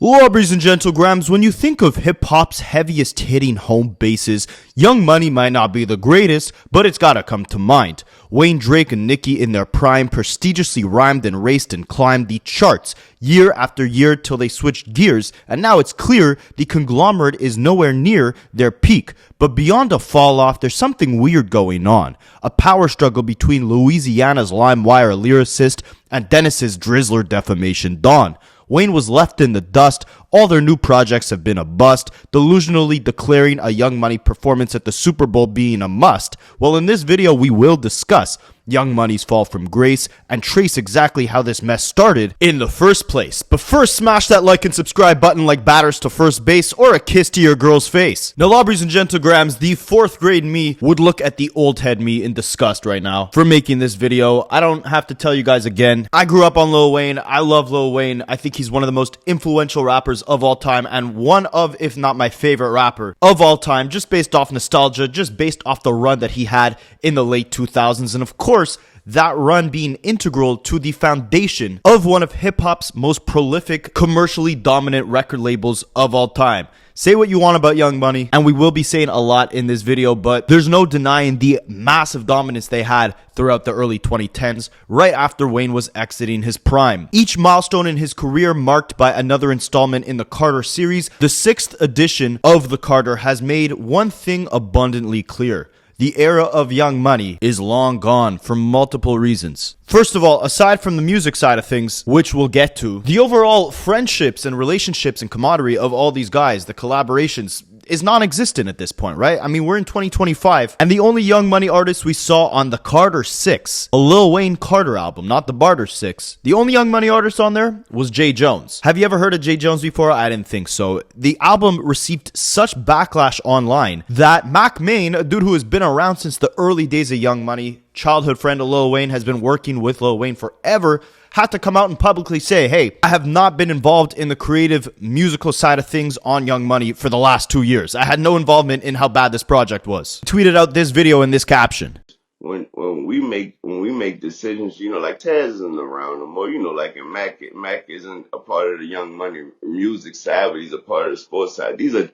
Ladies and gentlegrams, when you think of hip-hop's heaviest hitting home bases, Young Money might not be the greatest, but it's gotta come to mind. Wayne, Drake, and Nicki in their prime prestigiously rhymed and raced and climbed the charts year after year till they switched gears, and now it's clear the conglomerate is nowhere near their peak. But beyond a fall-off, there's something weird going on. A power struggle between Louisiana's LimeWire lyricist and Dennis's Drizzler defamation Don. Wayne was left in the dust, all their new projects have been a bust, delusionally declaring a Young Money performance at the Super Bowl being a must. Well, in this video we will discuss Young Money's fall from grace and trace exactly how this mess started in the first place. But first, smash that like and subscribe button like batters to first base or a kiss to your girl's face. Now, ladies and gentlegrams, the 4th grade me would look at the old head me in disgust right now for making this video. I don't have to tell you guys again. I grew up on Lil Wayne. I love Lil Wayne. I think he's one of the most influential rappers of all time and one of, if not my favorite rapper of all time, just based off nostalgia, just based off the run that he had in the late 2000s. And of course, that run being integral to the foundation of one of hip-hop's most prolific, commercially dominant record labels of all time. Say what you want about Young Money, and we will be saying a lot in this video, but there's no denying the massive dominance they had throughout the early 2010s, right after Wayne was exiting his prime. Each milestone in his career marked by another installment in the Carter series, the 6th edition of the Carter has made one thing abundantly clear. The era of Young Money is long gone for multiple reasons. First of all, aside from the music side of things, which we'll get to, the overall friendships and relationships and camaraderie of all these guys, the collaborations, is non-existent at this point, right? I mean, we're in 2025, and the only Young Money artist we saw on the Carter 6, a Lil Wayne Carter album, not the Barter 6, the only Young Money artist on there was Jay Jones. Have you ever heard of Jay Jones before? I didn't think so. The album received such backlash online that Mac Main, a dude who has been around since the early days of Young Money, childhood friend of Lil Wayne, has been working with Lil Wayne forever, had to come out and publicly say, hey, I have not been involved in the creative musical side of things on Young Money for the last 2 years. I had no involvement in how bad this project was. Tweeted out this video in this caption. When we make decisions, you know, like Taz isn't around no more, you know, like in Mac isn't a part of the Young Money music side, but he's a part of the sports side. These are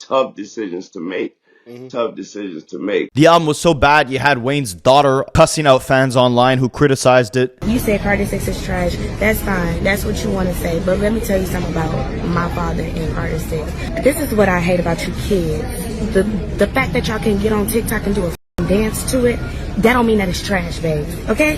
tough decisions to make. Tough decisions to make. The album was so bad, you had Wayne's daughter cussing out fans online who criticized it. You said Carti 6 is trash. That's fine. That's what you want to say. But let me tell you something about my father and Carti 6. This is what I hate about you kids. The fact that y'all can get on TikTok and do a dance to it, that don't mean that it's trash, babe. Okay?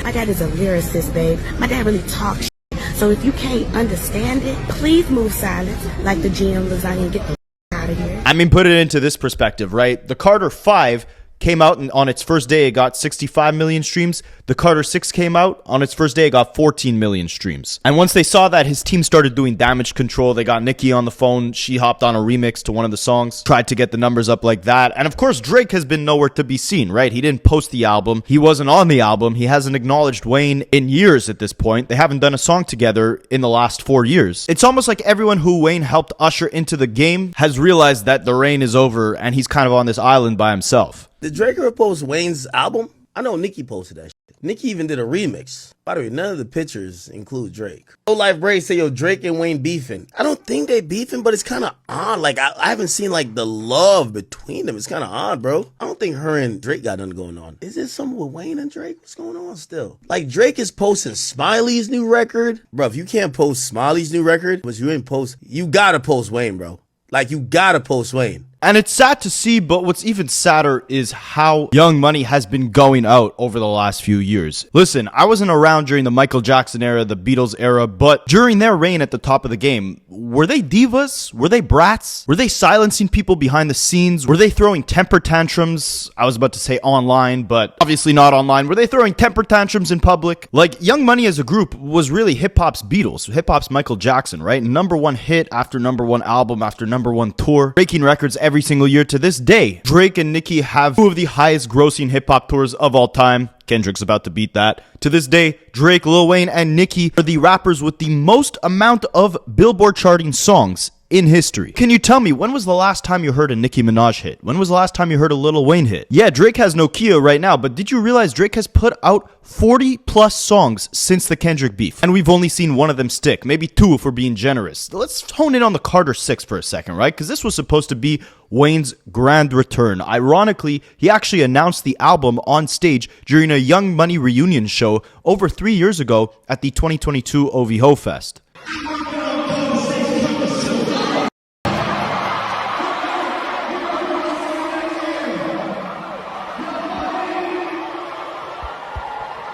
My dad is a lyricist, babe. My dad really talks shit. So if you can't understand it, please move silent like the GM lasagna and get the out of here. I mean, put it into this perspective, right? The Carter 5 came out and on its first day it got 65 million streams. The Carter 6 came out on its first day, it got 14 million streams. And once they saw that, his team started doing damage control. They got Nicki on the phone. She hopped on a remix to one of the songs, tried to get the numbers up like that. And of course, Drake has been nowhere to be seen, right? He didn't post the album. He wasn't on the album. He hasn't acknowledged Wayne in years at this point. They haven't done a song together in the last 4 years. It's almost like everyone who Wayne helped usher into the game has realized that the reign is over and he's kind of on this island by himself. Did Drake ever post Wayne's album? I know Nicki posted that shit. Nicki even did a remix. By the way, none of the pictures include Drake. No Life Braid say, yo, Drake and Wayne beefing. I don't think they beefing, but it's kind of odd. Like, I haven't seen, like, the love between them. It's kind of odd, bro. I don't think her and Drake got nothing going on. Is there something with Wayne and Drake? What's going on still? Like, Drake is posting Smiley's new record. Bro, if you can't post Smiley's new record, but you ain't post, you gotta post Wayne, bro. Like, you gotta post Wayne. And it's sad to see, but what's even sadder is how Young Money has been going out over the last few years. Listen, I wasn't around during the Michael Jackson era, the Beatles era, but during their reign at the top of the game, were they divas? Were they brats? Were they silencing people behind the scenes? Were they throwing temper tantrums? I was about to say online, but obviously not online. Were they throwing temper tantrums in public? Like, Young Money as a group was really hip-hop's Beatles, hip-hop's Michael Jackson, right? #1 hit after #1 album after #1 tour, breaking records every single year to this day. Drake and Nicki have 2 of the highest grossing hip-hop tours of all time. Kendrick's about to beat that. To this day, Drake, Lil Wayne, and Nicki are the rappers with the most amount of Billboard charting songs in history. Can you tell me, when was the last time you heard a Nicki Minaj hit? When was the last time you heard a Lil Wayne hit? Yeah, Drake has Nokia right now, but did you realize Drake has put out 40 plus songs since the Kendrick beef? And we've only seen one of them stick, maybe two if we're being generous. Let's hone in on the Carter 6 for a second, right? Because this was supposed to be Wayne's grand return. Ironically, he actually announced the album on stage during a Young Money reunion show over 3 years ago at the 2022 OVO Fest.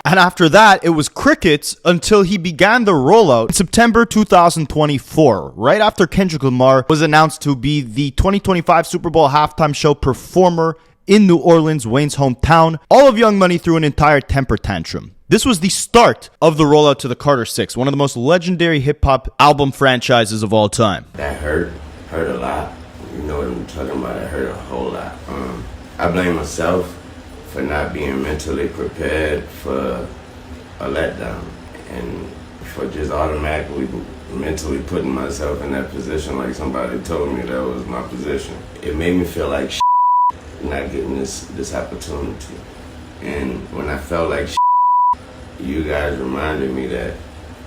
And after that, it was crickets until he began the rollout in September 2024, right after Kendrick Lamar was announced to be the 2025 Super Bowl halftime show performer in New Orleans, Wayne's hometown. All of Young Money threw an entire temper tantrum. This was the start of the rollout to the Carter 6, one of the most legendary hip-hop album franchises of all time. That hurt a lot. You know what I'm talking about, it hurt a whole lot. I blame myself for not being mentally prepared for a letdown and for just automatically mentally putting myself in that position like somebody told me that was my position. It made me feel like not getting this opportunity. And when I felt like you guys reminded me that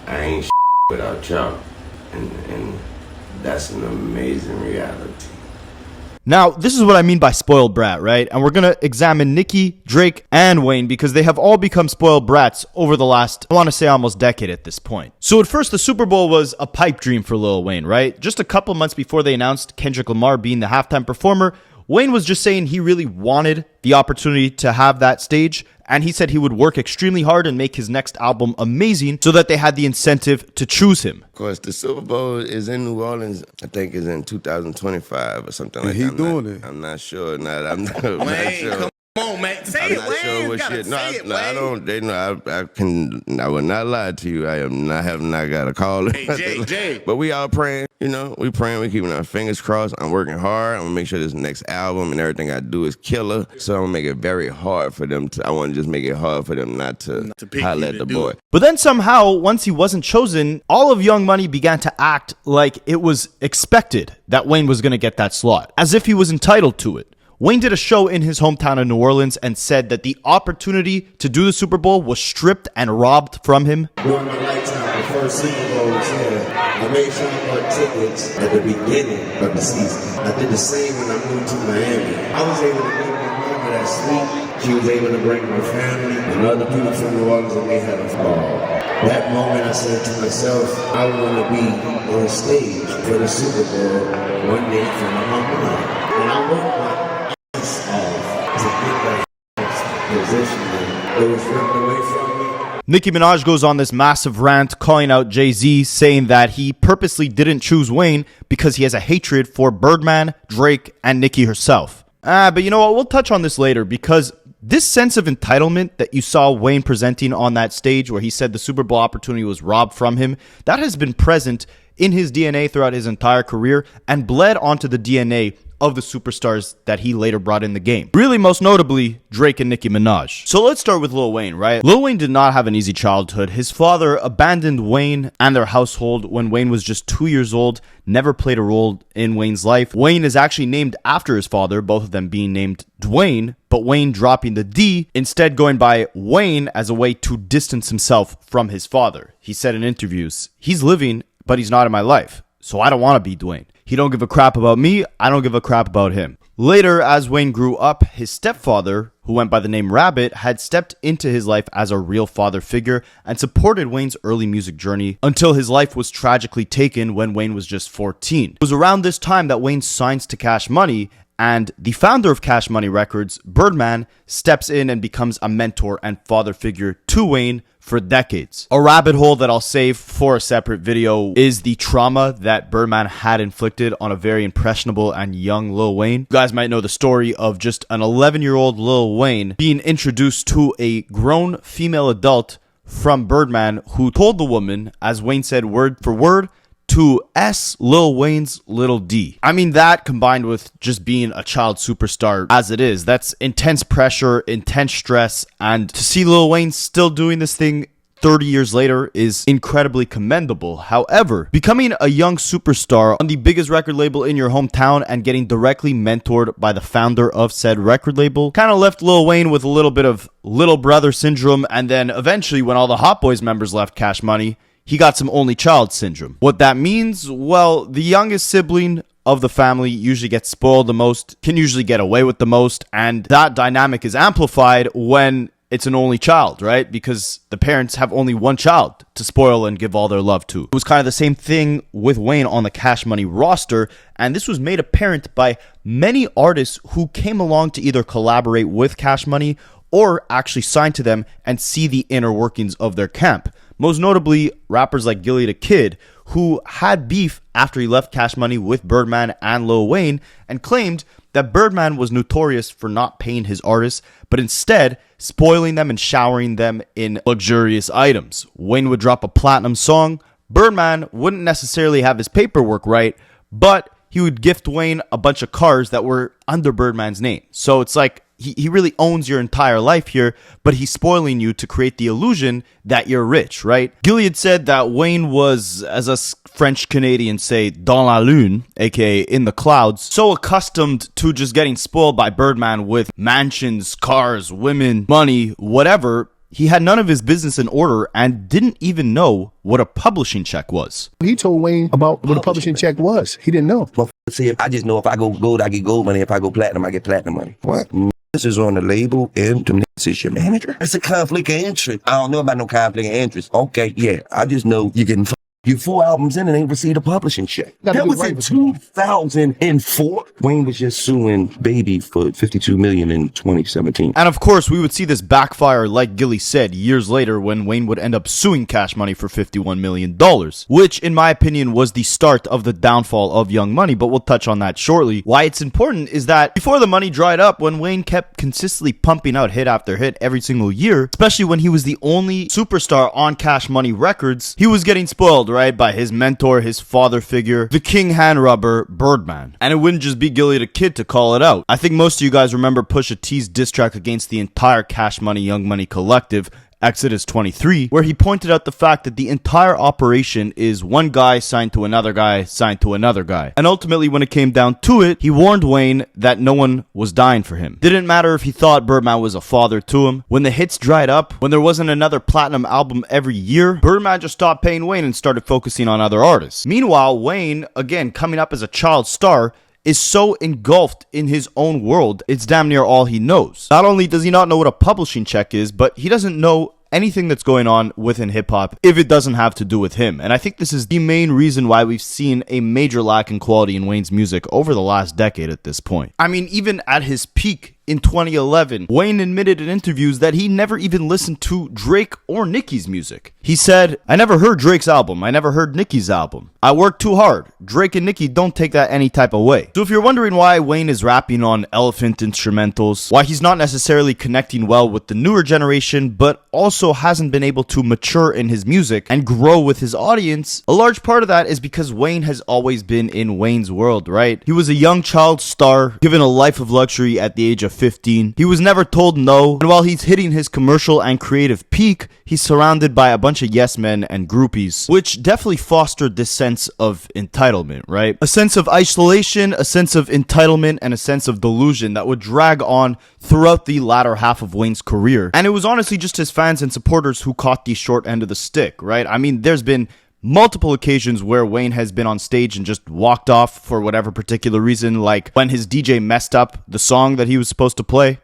I ain't without y'all. And that's an amazing reality. Now, this is what I mean by spoiled brat, right? And we're going to examine Nicki, Drake, and Wayne because they have all become spoiled brats over the last, I want to say, almost decade at this point. So at first, the Super Bowl was a pipe dream for Lil Wayne, right? Just a couple months before they announced Kendrick Lamar being the halftime performer, Wayne was just saying he really wanted the opportunity to have that stage, and he said he would work extremely hard and make his next album amazing so that they had the incentive to choose him. Of course, the Super Bowl is in New Orleans. I think it's in 2025 or something like that. He's doing it. I'm not sure. I'm not sure. Come on, man. Say I'm it, not Wayne. sure what shit. I don't. They know. I will not lie to you. I have not got a call. Hey, Jay. But we all praying. You know, we praying. We keeping our fingers crossed. I'm working hard. I'm gonna make sure this next album and everything I do is killer. So I'm gonna make it very hard for them to. I want to just make it hard for them not to holler at the boy. But then somehow, once he wasn't chosen, all of Young Money began to act like it was expected that Wayne was gonna get that slot, as if he was entitled to it. Wayne did a show in his hometown of New Orleans and said that the opportunity to do the Super Bowl was stripped and robbed from him. During my lifetime, the first Super Bowl was here. I made sure I bought tickets at the beginning of the season. I did the same when I moved to Miami. I was able to make my mama that sweet. She was able to bring my family and other people from New Orleans, and they had a ball. That moment, I said to myself, I want to be on stage for the Super Bowl one day for my mama. And I worked my it was ripped away from me. Nicki Minaj goes on this massive rant calling out Jay-Z, saying that he purposely didn't choose Wayne because he has a hatred for Birdman, Drake, and Nicki herself. But you know what? We'll touch on this later because this sense of entitlement that you saw Wayne presenting on that stage where he said the Super Bowl opportunity was robbed from him, that has been present in his DNA throughout his entire career and bled onto the DNA of the superstars that he later brought in the game. Really, most notably, Drake and Nicki Minaj. So let's start with Lil Wayne, right? Lil Wayne did not have an easy childhood. His father abandoned Wayne and their household when Wayne was just 2 years old, never played a role in Wayne's life. Wayne is actually named after his father, both of them being named Dwayne, but Wayne dropping the D, instead going by Wayne as a way to distance himself from his father. He said in interviews, "He's living, but he's not in my life, so I don't want to be Dwayne. He don't give a crap about me, I don't give a crap about him." Later, as Wayne grew up, his stepfather, who went by the name Rabbit, had stepped into his life as a real father figure and supported Wayne's early music journey until his life was tragically taken when Wayne was just 14. It was around this time that Wayne signs to Cash Money, and the founder of Cash Money Records, Birdman, steps in and becomes a mentor and father figure to Wayne for decades. A rabbit hole that I'll save for a separate video is the trauma that Birdman had inflicted on a very impressionable and young Lil Wayne. You guys might know the story of just an 11-year-old Lil Wayne being introduced to a grown female adult from Birdman who told the woman, as Wayne said word for word, to S Lil Wayne's little D. I mean, that combined with just being a child superstar as it is, that's intense pressure, intense stress, and to see Lil Wayne still doing this thing 30 years later is incredibly commendable. However, becoming a young superstar on the biggest record label in your hometown and getting directly mentored by the founder of said record label kind of left Lil Wayne with a little bit of little brother syndrome, and then eventually when all the Hot Boys members left Cash Money, he got some only child syndrome. What that means? Well, the youngest sibling of the family usually gets spoiled the most, can usually get away with the most, and that dynamic is amplified when it's an only child, right? Because the parents have only one child to spoil and give all their love to. It was kind of the same thing with Wayne on the Cash Money roster, and this was made apparent by many artists who came along to either collaborate with Cash Money or actually sign to them and see the inner workings of their camp. Most notably, rappers like Gillie the Kid, who had beef after he left Cash Money with Birdman and Lil Wayne, and claimed that Birdman was notorious for not paying his artists, but instead spoiling them and showering them in luxurious items. Wayne would drop a platinum song, Birdman wouldn't necessarily have his paperwork right, but he would gift Wayne a bunch of cars that were under Birdman's name. So it's like, he really owns your entire life here, but he's spoiling you to create the illusion that you're rich, right? Gillie had said that Wayne was, as us French Canadians say, dans la lune, aka in the clouds, so accustomed to just getting spoiled by Birdman with mansions, cars, women, money, whatever, he had none of his business in order and didn't even know what a publishing check was. He told Wayne about what a publishing check was. He didn't know. Well, see, I just know if I go gold, I get gold money. If I go platinum, I get platinum money. What? This is on the label, and this is your manager. It's a conflict of interest. I don't know about no conflict of interest. Okay, yeah, I just know you're getting you 4 albums in and ain't received a publishing check. That was in 2004. Wayne was just suing Baby for $52 million in 2017. And of course, we would see this backfire, like Gillie said, years later when Wayne would end up suing Cash Money for $51 million, which, in my opinion, was the start of the downfall of Young Money, but we'll touch on that shortly. Why it's important is that before the money dried up, when Wayne kept consistently pumping out hit after hit every single year, especially when he was the only superstar on Cash Money Records, he was getting spoiled, right, by his mentor, his father figure, the king hand rubber, Birdman. And it wouldn't just be Gillie the Kid to call it out. I think most of you guys remember Pusha T's diss track against the entire Cash Money Young Money collective, Exodus 23, where he pointed out the fact that the entire operation is one guy signed to another guy, signed to another guy. And ultimately, when it came down to it, he warned Wayne that no one was dying for him. Didn't matter if he thought Birdman was a father to him. When the hits dried up, when there wasn't another platinum album every year, Birdman just stopped paying Wayne and started focusing on other artists. Meanwhile, Wayne, again, coming up as a child star, is so engulfed in his own world, it's damn near all he knows. Not only does he not know what a publishing check is, but he doesn't know anything that's going on within hip-hop if it doesn't have to do with him. And I think this is the main reason why we've seen a major lack in quality in Wayne's music over the last decade at this point. I mean, even at his peak in 2011, Wayne admitted in interviews that he never even listened to Drake or Nicki's music. He said, "I never heard Drake's album. I never heard Nicki's album. I worked too hard. Drake and Nicki don't take that any type of way." So if you're wondering why Wayne is rapping on elephant instrumentals, why he's not necessarily connecting well with the newer generation, but also hasn't been able to mature in his music and grow with his audience, a large part of that is because Wayne has always been in Wayne's world, right? He was a young child star, given a life of luxury at the age of 15. He was never told no, and while he's hitting his commercial and creative peak, he's surrounded by a bunch of yes men and groupies, which definitely fostered this sense of entitlement, right? A sense of isolation, a sense of entitlement, and a sense of delusion that would drag on throughout the latter half of Wayne's career. And it was honestly just his fans and supporters who caught the short end of the stick, right? I mean, there's been multiple occasions where Wayne has been on stage and just walked off for whatever particular reason, like when his DJ messed up the song that he was supposed to play.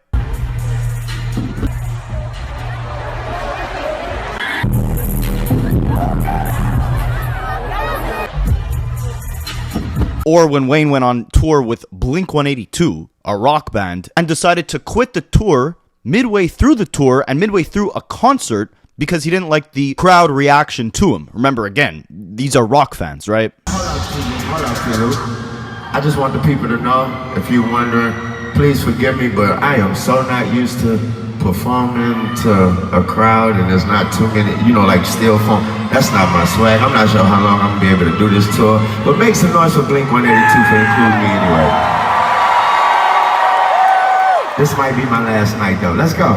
Or when Wayne went on tour with Blink-182, a rock band, and decided to quit the tour midway through the tour and midway through a concert because he didn't like the crowd reaction to him. Remember, again, these are rock fans, right? Hold on, I just want the people to know, if you're wondering, please forgive me, but I am so not used to performing to a crowd and there's not too many, like still phone. That's not my swag. I'm not sure how long I'm gonna be able to do this tour, but make some noise for Blink-182 for including me anyway. This might be my last night though. Let's go.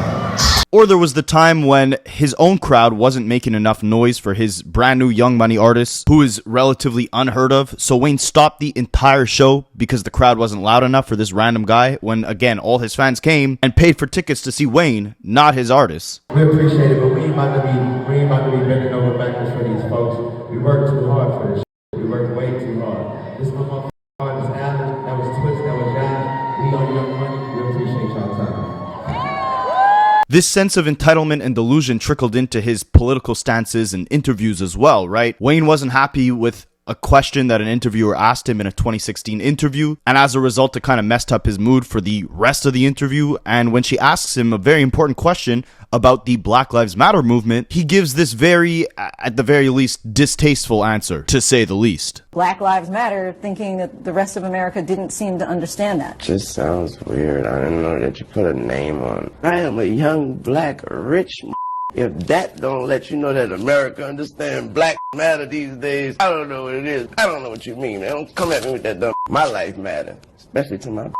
Or there was the time when his own crowd wasn't making enough noise for his brand new Young Money artist, who is relatively unheard of. So Wayne stopped the entire show because the crowd wasn't loud enough for this random guy, when again, all his fans came and paid for tickets to see Wayne, not his artists. We appreciate it, but we ain't about to be bending over backwards for these folks. We worked too hard for this. We worked way too hard. This is my motherfucking artist, Adin. That was Twist. That was John. We on Young Money. We appreciate y'all time. This sense of entitlement and delusion trickled into his political stances and interviews as well, right? Wayne wasn't happy with a question that an interviewer asked him in a 2016 interview, and as a result, it kind of messed up his mood for the rest of the interview. And when she asks him a very important question about the Black Lives Matter movement, he gives this very, at the very least, distasteful answer, to say the least. Black Lives Matter, thinking that the rest of America didn't seem to understand that. Just sounds weird. I didn't know that you put a name on it. I am a young, black, rich. If that don't let you know that America understand Black matter these days, I don't know what it is. I don't know what you mean, man. Don't come at me with that dumb. My life matter, especially to my.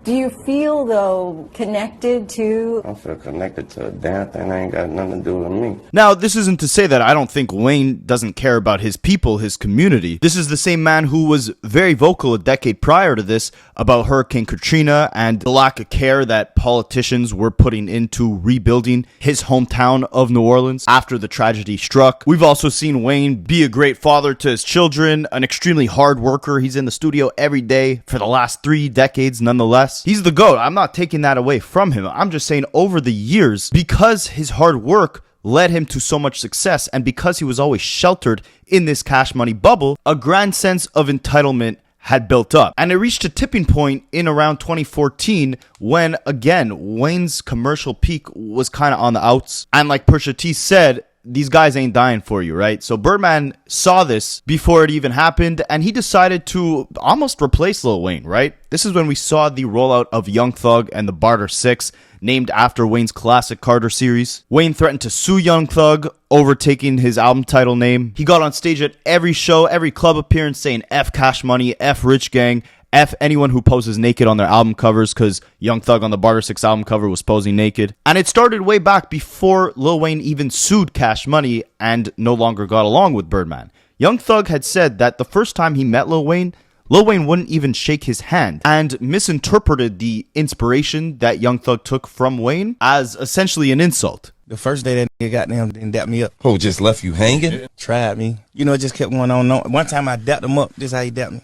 Do you feel, though, connected to... I don't feel connected to a damn thing. I ain't got nothing to do with me. Now, this isn't to say that I don't think Wayne doesn't care about his people, his community. This is the same man who was very vocal a decade prior to this about Hurricane Katrina and the lack of care that politicians were putting into rebuilding his hometown of New Orleans after the tragedy struck. We've also seen Wayne be a great father to his children, an extremely hard worker. He's in the studio every day for the last 3 decades, nonetheless. He's the GOAT. I'm not taking that away from him. I'm just saying over the years, because his hard work led him to so much success, and because he was always sheltered in this Cash Money bubble, a grand sense of entitlement had built up. And it reached a tipping point in around 2014 when, again, Wayne's commercial peak was kind of on the outs. And like Pusha T said, these guys ain't dying for you, right? So Birdman saw this before it even happened, and he decided to almost replace Lil Wayne, right? This is when we saw the rollout of Young Thug and the Barter 6, named after Wayne's classic Carter series. Wayne threatened to sue Young Thug, overtaking his album title name. He got on stage at every show, every club appearance, saying F Cash Money, F Rich Gang, F anyone who poses naked on their album covers, because Young Thug on the Barter 6 album cover was posing naked. And it started way back before Lil Wayne even sued Cash Money and no longer got along with Birdman. Young Thug had said that the first time he met Lil Wayne wouldn't even shake his hand, and misinterpreted the inspiration that Young Thug took from Wayne as essentially an insult. The first day that nigga goddamn didn't dap me up. Oh, just left you hanging? Tried me. You know, it just kept going on. One time I dapped him up. This how he dapped me.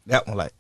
That one, like,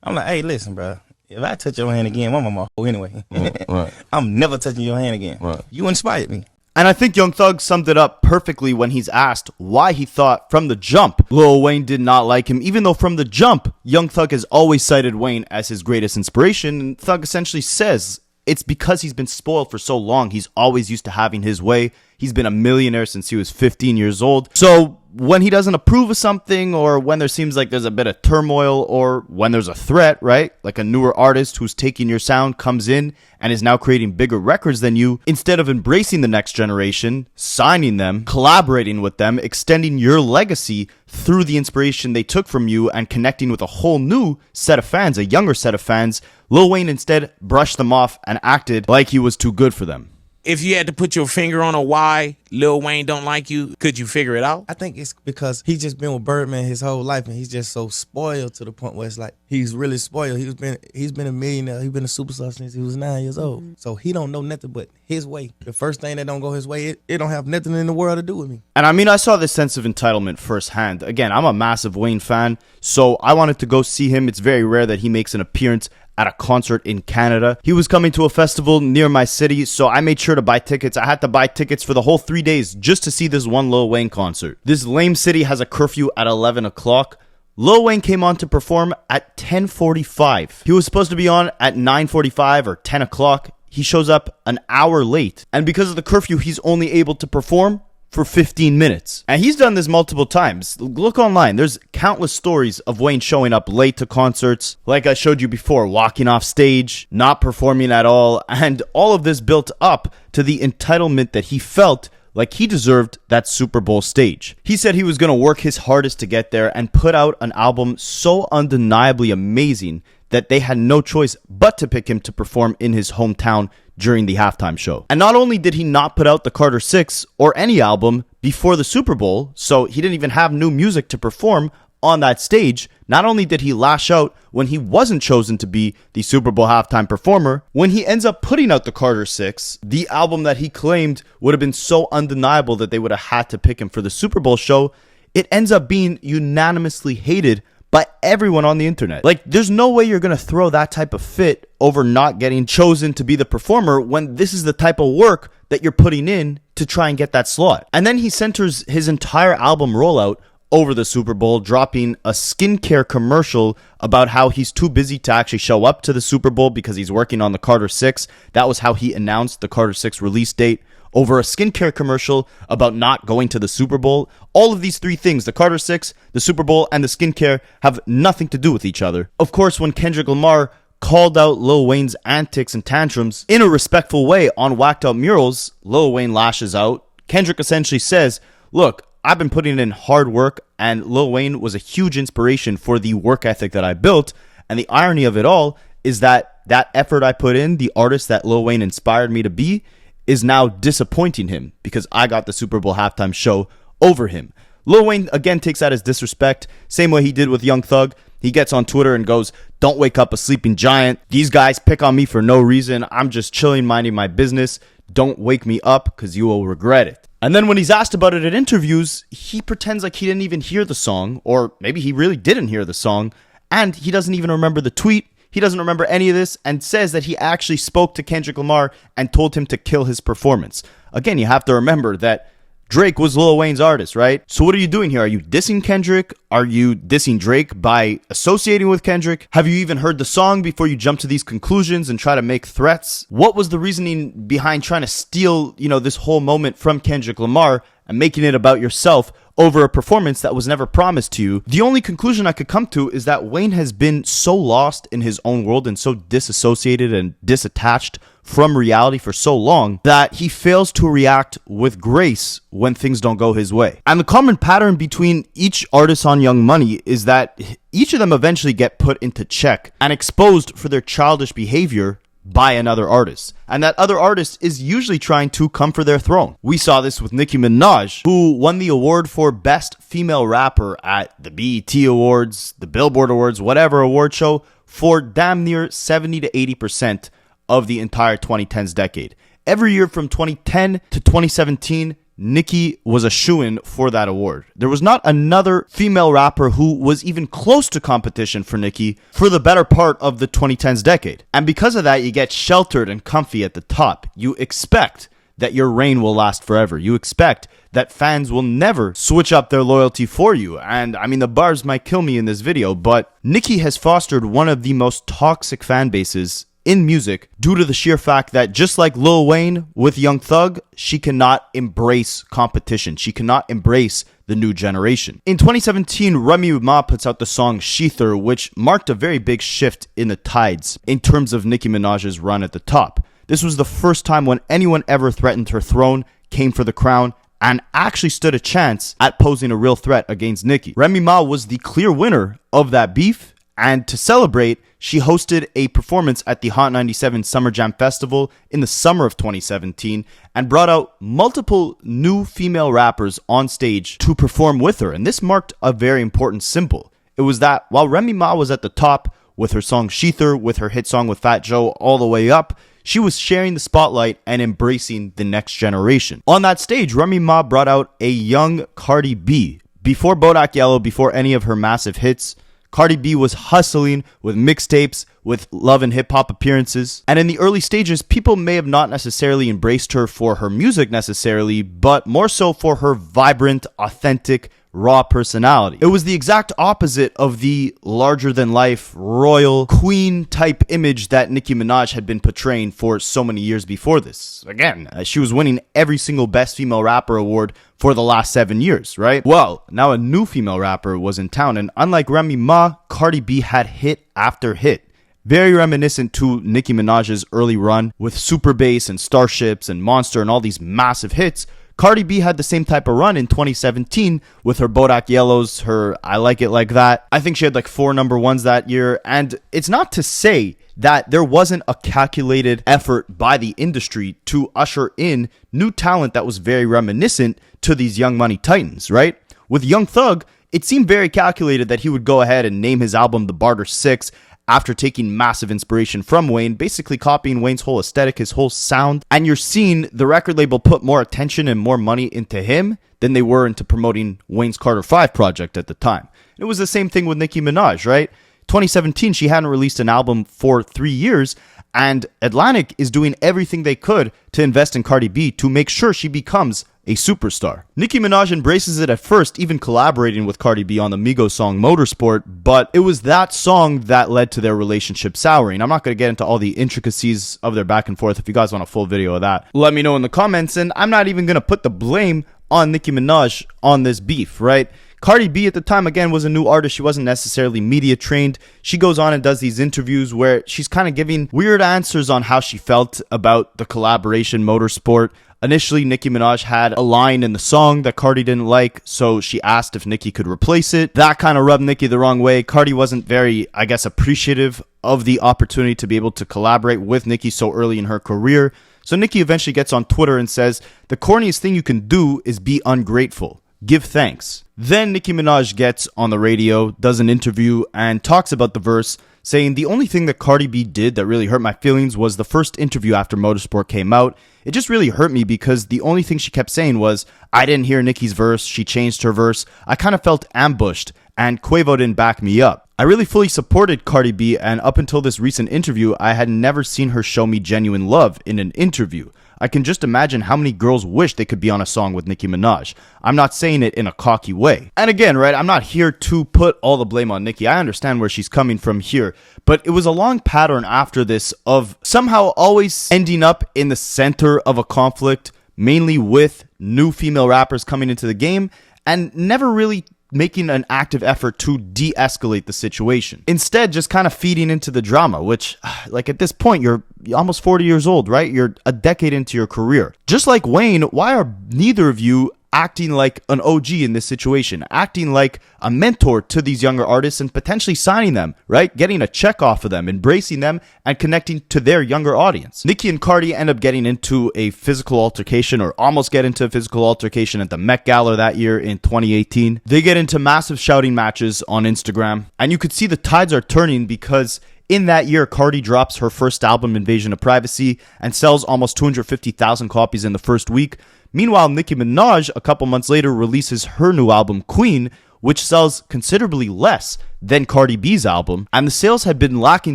I'm like, hey, listen, bro. If I touch your hand again, one more anyway. Right. I'm never touching your hand again. Right. You inspired me. And I think Young Thug summed it up perfectly when he's asked why he thought from the jump Lil Wayne did not like him, even though from the jump Young Thug has always cited Wayne as his greatest inspiration. And Thug essentially says it's because he's been spoiled for so long. He's always used to having his way. He's been a millionaire since he was 15 years old. So when he doesn't approve of something, or when there seems like there's a bit of turmoil, or when there's a threat, right? Like a newer artist who's taking your sound comes in and is now creating bigger records than you, instead of embracing the next generation, signing them, collaborating with them, extending your legacy through the inspiration they took from you and connecting with a whole new set of fans, a younger set of fans, Lil Wayne instead brushed them off and acted like he was too good for them. If you had to put your finger on a why Lil Wayne don't like you, could you figure it out? I think it's because he's just been with Birdman his whole life, and he's just so spoiled to the point where it's like he's really spoiled. He's been a millionaire. He's been a superstar since he was 9 years old. So he don't know nothing but his way. The first thing that don't go his way, it don't have nothing in the world to do with me. And I mean, I saw this sense of entitlement firsthand. Again, I'm a massive Wayne fan, so I wanted to go see him. It's very rare that he makes an appearance at a concert in Canada. He was coming to a festival near my city, so I made sure to buy tickets. I had to buy tickets for the whole 3 days just to see this one Lil Wayne concert. This lame city has a curfew at 11 o'clock. Lil Wayne came on to perform at 10:45. He was supposed to be on at 9:45 or 10 o'clock. He shows up an hour late. And because of the curfew, he's only able to perform for 15 minutes. And he's done this multiple times. Look online. There's countless stories of Wayne showing up late to concerts, like I showed you before, walking off stage, not performing at all, and all of this built up to the entitlement that he felt like he deserved that Super Bowl stage. He said he was going to work his hardest to get there and put out an album so undeniably amazing that they had no choice but to pick him to perform in his hometown during the halftime show. And not only did he not put out the Carter 6 or any album before the Super Bowl, so he didn't even have new music to perform on that stage, not only did he lash out when he wasn't chosen to be the Super Bowl halftime performer, when he ends up putting out the Carter 6, the album that he claimed would have been so undeniable that they would have had to pick him for the Super Bowl show, it ends up being unanimously hated by everyone on the internet. Like, there's no way you're gonna throw that type of fit over not getting chosen to be the performer when this is the type of work that you're putting in to try and get that slot. And then he centers his entire album rollout over the Super Bowl, dropping a skincare commercial about how he's too busy to actually show up to the Super Bowl because he's working on the Carter 6. That was how he announced the Carter 6 release date, over a skincare commercial about not going to the Super Bowl. All of these three things, the Carter 6, the Super Bowl, and the skincare, have nothing to do with each other. Of course, when Kendrick Lamar called out Lil Wayne's antics and tantrums in a respectful way on Whacked Out Murals, Lil Wayne lashes out. Kendrick essentially says, look, I've been putting in hard work, and Lil Wayne was a huge inspiration for the work ethic that I built. And the irony of it all is that that effort I put in, the artist that Lil Wayne inspired me to be, is now disappointing him because I got the Super Bowl halftime show over him. Lil Wayne again takes that as disrespect, same way he did with Young Thug. He gets on Twitter and goes, "Don't wake up a sleeping giant. These guys pick on me for no reason. I'm just chilling, minding my business. Don't wake me up because you will regret it." And then when he's asked about it at interviews, he pretends like he didn't even hear the song, or maybe he really didn't hear the song, and he doesn't even remember the tweet. He doesn't remember any of this, and says that he actually spoke to Kendrick Lamar and told him to kill his performance. Again, you have to remember that Drake was Lil Wayne's artist, right? So what are you doing here? Are you dissing Kendrick? Are you dissing Drake by associating with Kendrick? Have you even heard the song before you jump to these conclusions and try to make threats? What was the reasoning behind trying to steal, this whole moment from Kendrick Lamar and making it about yourself over a performance that was never promised to you? The only conclusion I could come to is that Wayne has been so lost in his own world and so disassociated and disattached from reality for so long that he fails to react with grace when things don't go his way. And the common pattern between each artist on Young Money is that each of them eventually get put into check and exposed for their childish behavior by another artist. And that other artist is usually trying to come for their throne. We saw this with Nicki Minaj, who won the award for Best Female Rapper at the BET Awards, the Billboard Awards, whatever award show, for damn near 70 to 80% of the entire 2010s decade. Every year from 2010 to 2017, Nicki was a shoo-in for that award. There was not another female rapper who was even close to competition for Nicki for the better part of the 2010s decade. And because of that, you get sheltered and comfy at the top. You expect that your reign will last forever. You expect that fans will never switch up their loyalty for you. And I mean, the bars might kill me in this video, but Nicki has fostered one of the most toxic fan bases in music due to the sheer fact that, just like Lil Wayne with Young Thug, she cannot embrace competition. She cannot embrace the new generation. In 2017, Remy Ma puts out the song Sheether, which marked a very big shift in the tides in terms of Nicki Minaj's run at the top. This was the first time when anyone ever threatened her throne, came for the crown, and actually stood a chance at posing a real threat against Nicki. Remy Ma was the clear winner of that beef, and to celebrate, she hosted a performance at the Hot 97 Summer Jam Festival in the summer of 2017 and brought out multiple new female rappers on stage to perform with her. And this marked a very important symbol. It was that while Remy Ma was at the top with her song Sheether, with her hit song with Fat Joe all the way up, she was sharing the spotlight and embracing the next generation. On that stage, Remy Ma brought out a young Cardi B. Before Bodak Yellow, before any of her massive hits, Cardi B was hustling with mixtapes, with love and hip-hop appearances. And in the early stages, people may have not necessarily embraced her for her music necessarily, but more so for her vibrant, authentic, raw personality. It was the exact opposite of the larger-than-life, royal, queen-type image that Nicki Minaj had been portraying for so many years before this. Again, she was winning every single Best Female Rapper award for the last 7 years, right? Well, now a new female rapper was in town, and unlike Remy Ma, Cardi B had hit after hit. Very reminiscent to Nicki Minaj's early run with Super Bass and Starships and Monster and all these massive hits. Cardi B had the same type of run in 2017 with her Bodak Yellows, her I Like It Like That. I think she had like 4 number ones that year. And it's not to say that there wasn't a calculated effort by the industry to usher in new talent that was very reminiscent to these Young Money titans, right? With Young Thug, it seemed very calculated that he would go ahead and name his album The Barter 6 after taking massive inspiration from Wayne, basically copying Wayne's whole aesthetic, his whole sound. And you're seeing the record label put more attention and more money into him than they were into promoting Wayne's Carter 5 project at the time. It was the same thing with Nicki Minaj, right? 2017, she hadn't released an album for 3 years, and Atlantic is doing everything they could to invest in Cardi B to make sure she becomes a superstar. Nicki Minaj embraces it at first, even collaborating with Cardi B on the Migos song Motorsport, but it was that song that led to their relationship souring. I'm not going to get into all the intricacies of their back and forth. If you guys want a full video of that, let me know in the comments, and I'm not even going to put the blame on Nicki Minaj on this beef, right? Cardi B at the time, again, was a new artist. She wasn't necessarily media trained. She goes on and does these interviews where she's kind of giving weird answers on how she felt about the collaboration Motorsport. Initially, Nicki Minaj had a line in the song that Cardi didn't like, so she asked if Nicki could replace it. That kind of rubbed Nicki the wrong way. Cardi wasn't very, I guess, appreciative of the opportunity to be able to collaborate with Nicki so early in her career. So Nicki eventually gets on Twitter and says, "The corniest thing you can do is be ungrateful. Give thanks." Then Nicki Minaj gets on the radio, does an interview, and talks about the verse, saying the only thing that Cardi B did that really hurt my feelings was the first interview after Motorsport came out. It just really hurt me because the only thing she kept saying was, I didn't hear Nicki's verse, she changed her verse. I kind of felt ambushed, and Quavo didn't back me up. I really fully supported Cardi B, and up until this recent interview, I had never seen her show me genuine love in an interview. I can just imagine how many girls wish they could be on a song with Nicki Minaj. I'm not saying it in a cocky way. And again, right, I'm not here to put all the blame on Nicki. I understand where she's coming from here. But it was a long pattern after this of somehow always ending up in the center of a conflict, mainly with new female rappers coming into the game, and never really making an active effort to de-escalate the situation. Instead, just kind of feeding into the drama, which, like, at this point, you're almost 40 years old, right? You're a decade into your career. Just like Wayne, why are neither of you acting like an OG in this situation, acting like a mentor to these younger artists and potentially signing them, right? Getting a check off of them, embracing them, and connecting to their younger audience. Nicki and Cardi end up getting into a physical altercation, or almost get into a physical altercation at the Met Gala that year in 2018. They get into massive shouting matches on Instagram, and you could see the tides are turning because in that year, Cardi drops her first album, Invasion of Privacy, and sells almost 250,000 copies in the first week. Meanwhile, Nicki Minaj, a couple months later, releases her new album, Queen, which sells considerably less than Cardi B's album. And the sales had been lacking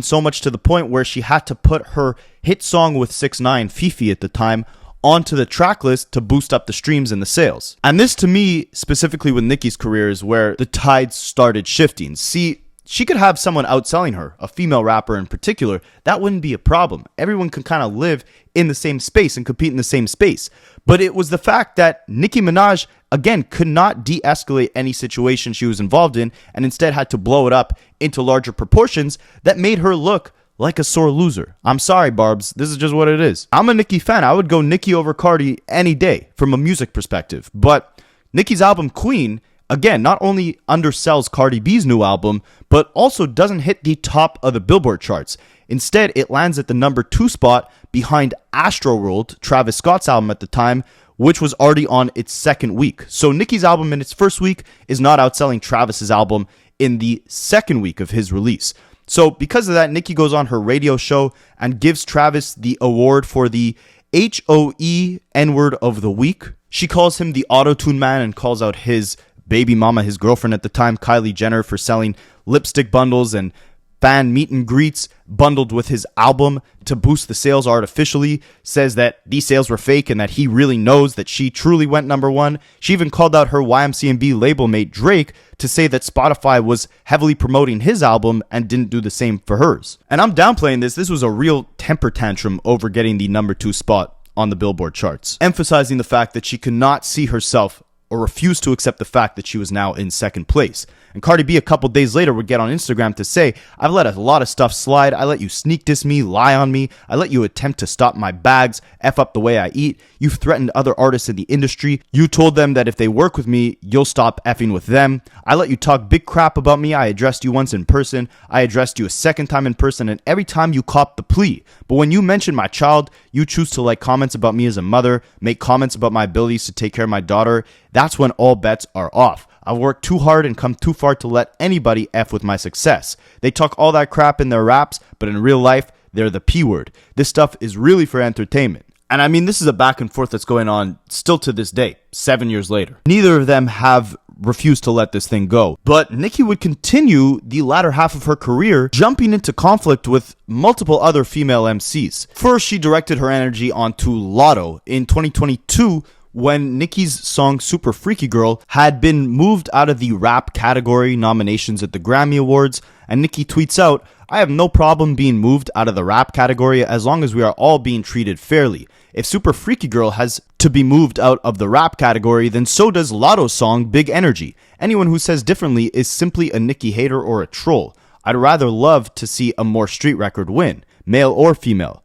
so much to the point where she had to put her hit song with 6ix9ine, Fifi at the time, onto the track list to boost up the streams and the sales. And this, to me, specifically with Nicki's career, is where the tides started shifting. See, she could have someone outselling her, a female rapper in particular. That wouldn't be a problem. Everyone can kind of live in the same space and compete in the same space. But it was the fact that Nicki Minaj, again, could not de-escalate any situation she was involved in and instead had to blow it up into larger proportions that made her look like a sore loser. I'm sorry, Barbs. This is just what it is. I'm a Nicki fan. I would go Nicki over Cardi any day from a music perspective. But Nicki's album, Queen, again, not only undersells Cardi B's new album, but also doesn't hit the top of the Billboard charts. Instead, it lands at the number 2 spot behind Astroworld, Travis Scott's album at the time, which was already on its second week. So Nicki's album in its first week is not outselling Travis's album in the second week of his release. So because of that, Nicki goes on her radio show and gives Travis the award for the HOE N-word of the week. She calls him the auto-tune man and calls out his baby mama, his girlfriend at the time, Kylie Jenner, for selling lipstick bundles and fan meet and greets bundled with his album to boost the sales artificially. Says that these sales were fake and that he really knows that she truly went number 1. She even called out her YMCMB label mate Drake to say that Spotify was heavily promoting his album and didn't do the same for hers. And I'm downplaying this. This was a real temper tantrum over getting the number 2 spot on the Billboard charts, emphasizing the fact that she could not see herself or refused to accept the fact that she was now in second place. And Cardi B a couple days later would get on Instagram to say, I've let a lot of stuff slide. I let you sneak diss me, lie on me. I let you attempt to stop my bags, F up the way I eat. You've threatened other artists in the industry. You told them that if they work with me, you'll stop effing with them. I let you talk big crap about me. I addressed you once in person. I addressed you a second time in person, and every time you copped the plea. But when you mention my child, you choose to like comments about me as a mother, make comments about my abilities to take care of my daughter. That's when all bets are off. I've worked too hard and come too far to let anybody F with my success. They talk all that crap in their raps, but in real life, they're the P word. This stuff is really for entertainment. And I mean, this is a back and forth that's going on still to this day, 7 years later. Neither of them have refused to let this thing go. But Nicki would continue the latter half of her career jumping into conflict with multiple other female MCs. First, she directed her energy onto Lotto in 2022 when Nicki's song Super Freaky Girl had been moved out of the rap category nominations at the Grammy Awards, and Nicki tweets out, I have no problem being moved out of the rap category as long as we are all being treated fairly. If Super Freaky Girl has to be moved out of the rap category, then so does Lotto's song Big Energy. Anyone who says differently is simply a Nicki hater or a troll. I'd rather love to see a more street record win, male or female.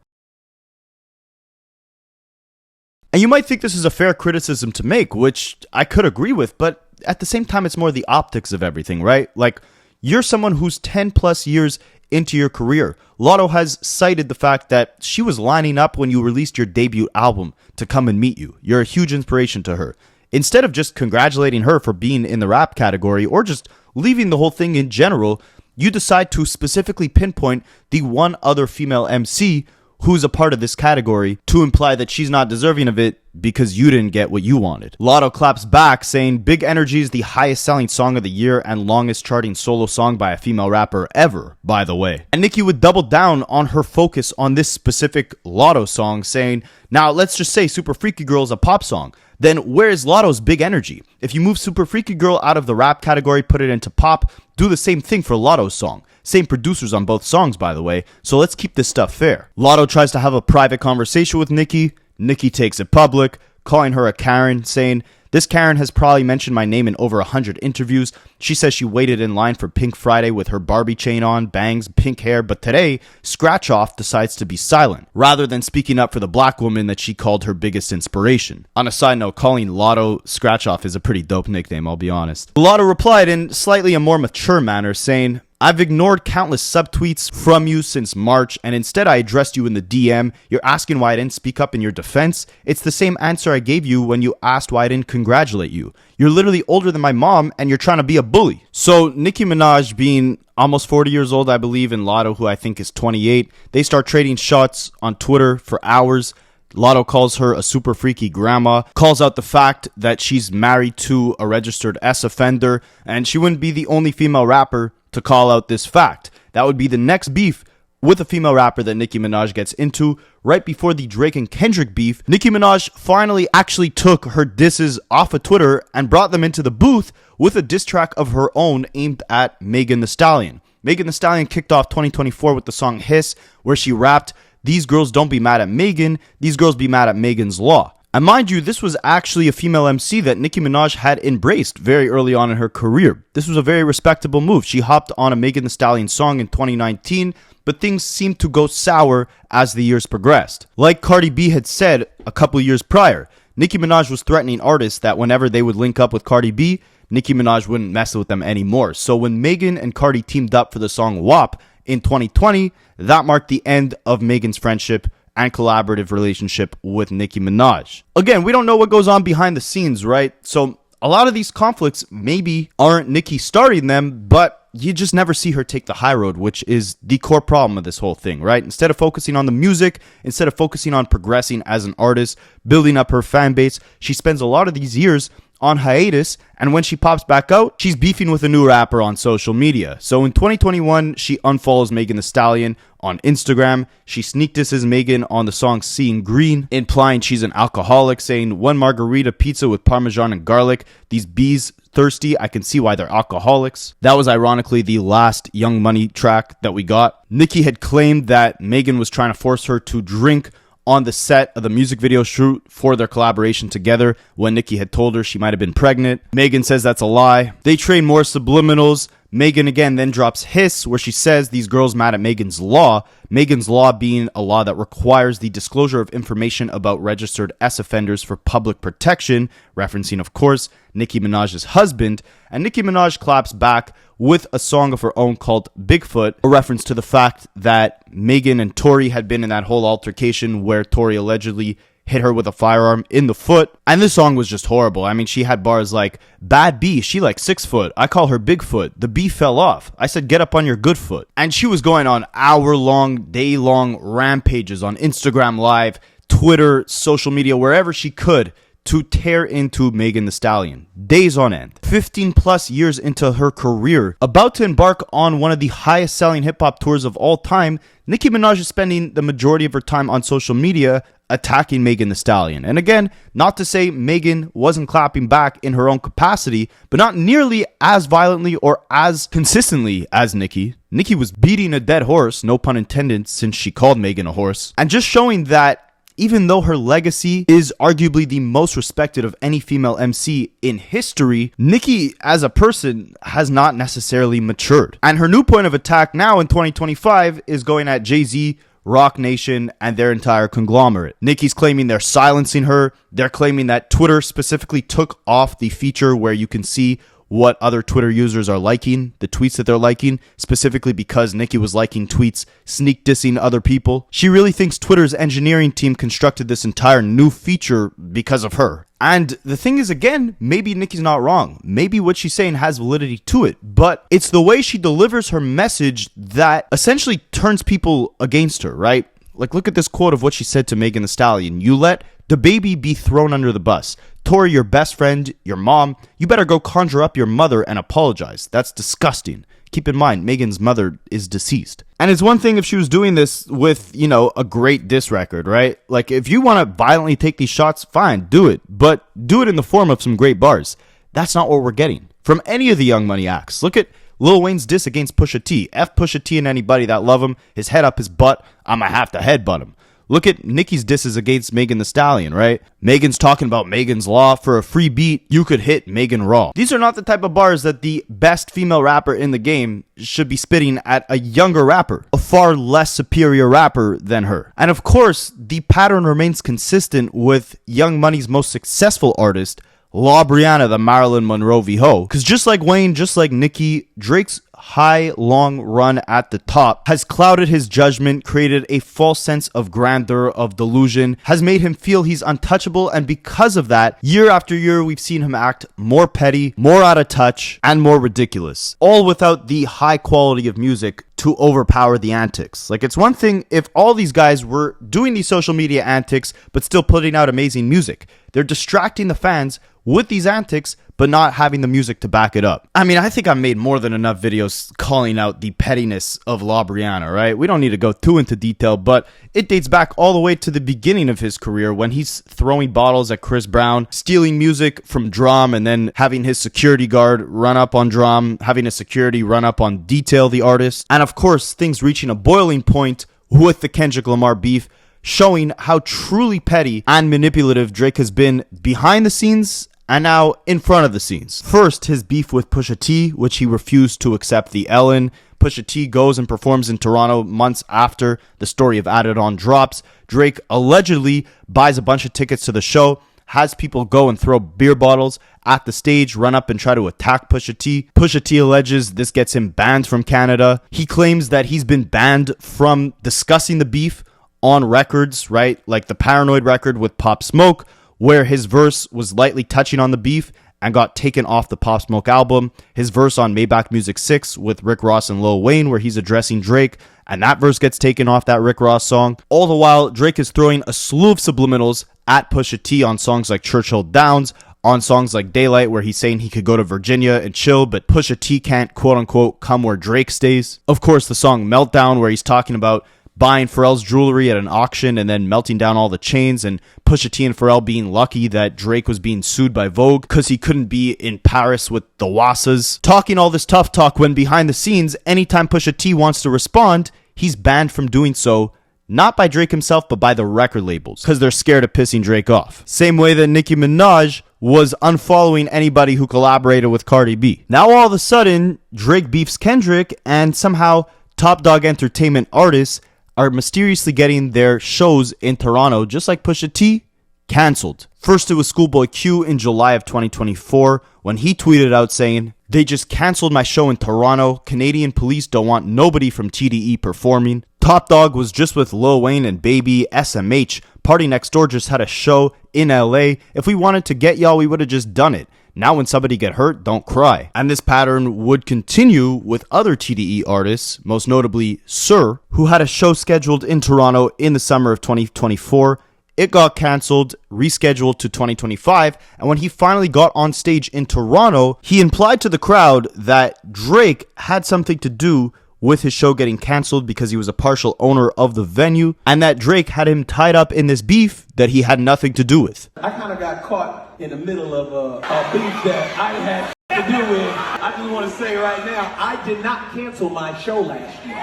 And you might think this is a fair criticism to make, which I could agree with, but at the same time, it's more the optics of everything, right? Like, you're someone who's 10 plus years into your career. Lotto has cited the fact that she was lining up when you released your debut album to come and meet you. You're a huge inspiration to her. Instead of just congratulating her for being in the rap category or just leaving the whole thing in general, you decide to specifically pinpoint the one other female MC who's a part of this category to imply that she's not deserving of it because you didn't get what you wanted. Lotto claps back saying Big Energy is the highest selling song of the year and longest charting solo song by a female rapper ever, by the way. And Nicki would double down on her focus on this specific Lotto song, saying, now let's just say Super Freaky Girl is a pop song. Then where is Lotto's Big Energy? If you move Super Freaky Girl out of the rap category, put it into pop, do the same thing for Lotto's song. Same producers on both songs, by the way, so let's keep this stuff fair. Lotto tries to have a private conversation with Nicki. Nicki takes it public, calling her a Karen, saying, this Karen has probably mentioned my name in over 100 interviews. She says she waited in line for Pink Friday with her Barbie chain on, bangs, pink hair, but today, Scratch Off decides to be silent, rather than speaking up for the black woman that she called her biggest inspiration. On a side note, calling Lotto Scratch Off is a pretty dope nickname, I'll be honest. Lotto replied in slightly a more mature manner, saying, I've ignored countless subtweets from you since March, and instead I addressed you in the DM. You're asking why I didn't speak up in your defense. It's the same answer I gave you when you asked why I didn't congratulate you. You're literally older than my mom, and you're trying to be a bully. So Nicki Minaj, being almost 40 years old, I believe, and Lotto, who I think is 28, they start trading shots on Twitter for hours. Lotto calls her a super freaky grandma, calls out the fact that she's married to a registered S offender, and she wouldn't be the only female rapper to call out this fact. That would be the next beef with a female rapper that Nicki Minaj gets into. Right before the Drake and Kendrick beef, Nicki Minaj finally actually took her disses off of Twitter and brought them into the booth with a diss track of her own aimed at Megan Thee Stallion. Megan Thee Stallion kicked off 2024 with the song Hiss, where she rapped, these girls don't be mad at Megan, these girls be mad at Megan's Law. And mind you, this was actually a female MC that Nicki Minaj had embraced very early on in her career. This was a very respectable move. She hopped on a Megan Thee Stallion song in 2019, but things seemed to go sour as the years progressed. Like Cardi B had said a couple years prior, Nicki Minaj was threatening artists that whenever they would link up with Cardi B, Nicki Minaj wouldn't mess with them anymore. So when Megan and Cardi teamed up for the song WAP in 2020, that marked the end of Megan's friendship and collaborative relationship with Nicki Minaj. Again, we don't know what goes on behind the scenes, right? So a lot of these conflicts maybe aren't Nicki starting them, but you just never see her take the high road, which is the core problem of this whole thing, right? Instead of focusing on the music, instead of focusing on progressing as an artist, building up her fan base, she spends a lot of these years on hiatus, and when she pops back out, she's beefing with a new rapper on social media. So in 2021, she unfollows Megan Thee Stallion on Instagram. She sneak disses Megan on the song Seeing Green, implying she's an alcoholic, saying, one margarita pizza with Parmesan and garlic. These bees thirsty, I can see why they're alcoholics. That was ironically the last Young Money track that we got. Nicki had claimed that Megan was trying to force her to drink on the set of the music video shoot for their collaboration together when Nicki had told her she might have been pregnant. Megan says that's a lie. They trade more subliminals. Megan again then drops Hiss, where she says these girls mad at Megan's Law. Megan's Law being a law that requires the disclosure of information about registered S offenders for public protection, referencing, of course, Nicki Minaj's husband. And Nicki Minaj claps back with a song of her own called Bigfoot, a reference to the fact that Megan and Tory had been in that whole altercation where Tory allegedly hit her with a firearm in the foot. And this song was just horrible. I mean, she had bars like, "Bad B, she like 6 foot. I call her Bigfoot. The B fell off. I said, get up on your good foot." And she was going on hour-long, day-long rampages on Instagram Live, Twitter, social media, wherever she could to tear into Megan Thee Stallion. Days on end. 15 plus years into her career, about to embark on one of the highest selling hip-hop tours of all time, Nicki Minaj is spending the majority of her time on social media attacking Megan Thee Stallion. And again, not to say Megan wasn't clapping back in her own capacity, but not nearly as violently or as consistently as Nicki. Nicki was beating a dead horse, no pun intended, since she called Megan a horse. And just showing that even though her legacy is arguably the most respected of any female MC in history, Nicki as a person has not necessarily matured. And her new point of attack now in 2025 is going at Jay-Z, Rock Nation, and their entire conglomerate. Nicki's claiming they're silencing her. They're claiming that Twitter specifically took off the feature where you can see what other Twitter users are liking, the tweets that they're liking, specifically because Nicki was liking tweets sneak dissing other people. She really thinks Twitter's engineering team constructed this entire new feature because of her. And the thing is, again, maybe Nicki's not wrong. Maybe what she's saying has validity to it, but it's the way she delivers her message that essentially turns people against her, right? Like, look at this quote of what she said to Megan Thee Stallion. "You let the baby be thrown under the bus. Tory, your best friend, your mom, you better go conjure up your mother and apologize. That's disgusting." Keep in mind, Megan's mother is deceased. And it's one thing if she was doing this with, a great diss record, right? Like, if you want to violently take these shots, fine, do it. But do it in the form of some great bars. That's not what we're getting from any of the Young Money acts. Look at Lil Wayne's diss against Pusha T. F Pusha T and anybody that love him, his head up his butt, I'ma have to headbutt him. Look at Nicki's disses against Megan Thee Stallion, right? Megan's talking about Megan's Law. For a free beat, you could hit Megan raw. These are not the type of bars that the best female rapper in the game should be spitting at a younger rapper, a far less superior rapper than her. And of course, the pattern remains consistent with Young Money's most successful artist, La Brianna, the Marilyn Monroe v. Ho. Because just like Wayne, just like Nicki, Drake's high, long run at the top has clouded his judgment, created a false sense of grandeur, of delusion, has made him feel he's untouchable, and because of that, year after year, we've seen him act more petty, more out of touch, and more ridiculous. All without the high quality of music to overpower the antics. Like, it's one thing if all these guys were doing these social media antics, but still putting out amazing music. They're distracting the fans with these antics, but not having the music to back it up. I mean, I think I made more than enough videos calling out the pettiness of La Brianna, right? We don't need to go too into detail, but it dates back all the way to the beginning of his career when he's throwing bottles at Chris Brown, stealing music from Drum, and then having his security guard run up on Drum, having a security run up on Detail, the artist. And of course, things reaching a boiling point with the Kendrick Lamar beef, showing how truly petty and manipulative Drake has been behind the scenes and now in front of the scenes. First, his beef with Pusha T, which he refused to accept the Ellen. Pusha T goes and performs in Toronto months after the story of Adin drops. Drake allegedly buys a bunch of tickets to the show, has people go and throw beer bottles at the stage, run up and try to attack Pusha T. Pusha T alleges this gets him banned from Canada. He claims that he's been banned from discussing the beef on records, right? Like the Paranoid record with Pop Smoke, where his verse was lightly touching on the beef and got taken off the Pop Smoke album. His verse on Maybach Music 6 with Rick Ross and Lil Wayne, where he's addressing Drake, and that verse gets taken off that Rick Ross song. All the while, Drake is throwing a slew of subliminals at Pusha T on songs like Churchill Downs, on songs like Daylight, where he's saying he could go to Virginia and chill, but Pusha T can't, quote-unquote, come where Drake stays. Of course, the song Meltdown, where he's talking about buying Pharrell's jewelry at an auction and then melting down all the chains, and Pusha T and Pharrell being lucky that Drake was being sued by Vogue because he couldn't be in Paris with the Wassas. Talking all this tough talk when behind the scenes, anytime Pusha T wants to respond, he's banned from doing so not by Drake himself, but by the record labels, because they're scared of pissing Drake off. Same way that Nicki Minaj was unfollowing anybody who collaborated with Cardi B. Now all of a sudden, Drake beefs Kendrick, and somehow Top Dog Entertainment artists are mysteriously getting their shows in Toronto, just like Pusha T, canceled. First, it was Schoolboy Q in July of 2024 when he tweeted out saying, "They just canceled my show in Toronto. Canadian police don't want nobody from TDE performing." Top Dog was just with Lil Wayne and Baby, SMH. PARTYNEXTDOOR just had a show in LA. If we wanted to get y'all, we would have just done it. Now when somebody get hurt, don't cry. And this pattern would continue with other TDE artists, most notably Sir, who had a show scheduled in Toronto in the summer of 2024. It got cancelled, rescheduled to 2025, and when he finally got on stage in Toronto, he implied to the crowd that Drake had something to do with his show getting cancelled because he was a partial owner of the venue, and that Drake had him tied up in this beef that he had nothing to do with. I kind of got caught in the middle of a beef that I had to do with. I just want to say right now, I did not cancel my show last year.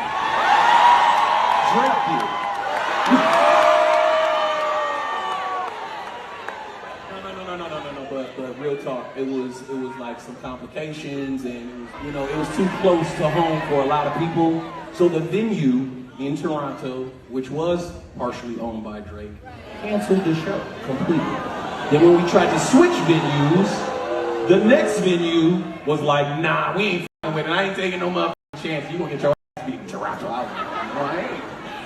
Drake did. But real talk, it was like some complications, and it was too close to home for a lot of people. So the venue in Toronto, which was partially owned by Drake, canceled the show completely. Then when we tried to switch venues, the next venue was like, "Nah, we ain't f***ing with it. I ain't taking no motherfucking chance. You gonna get your ass beat in Toronto." Right?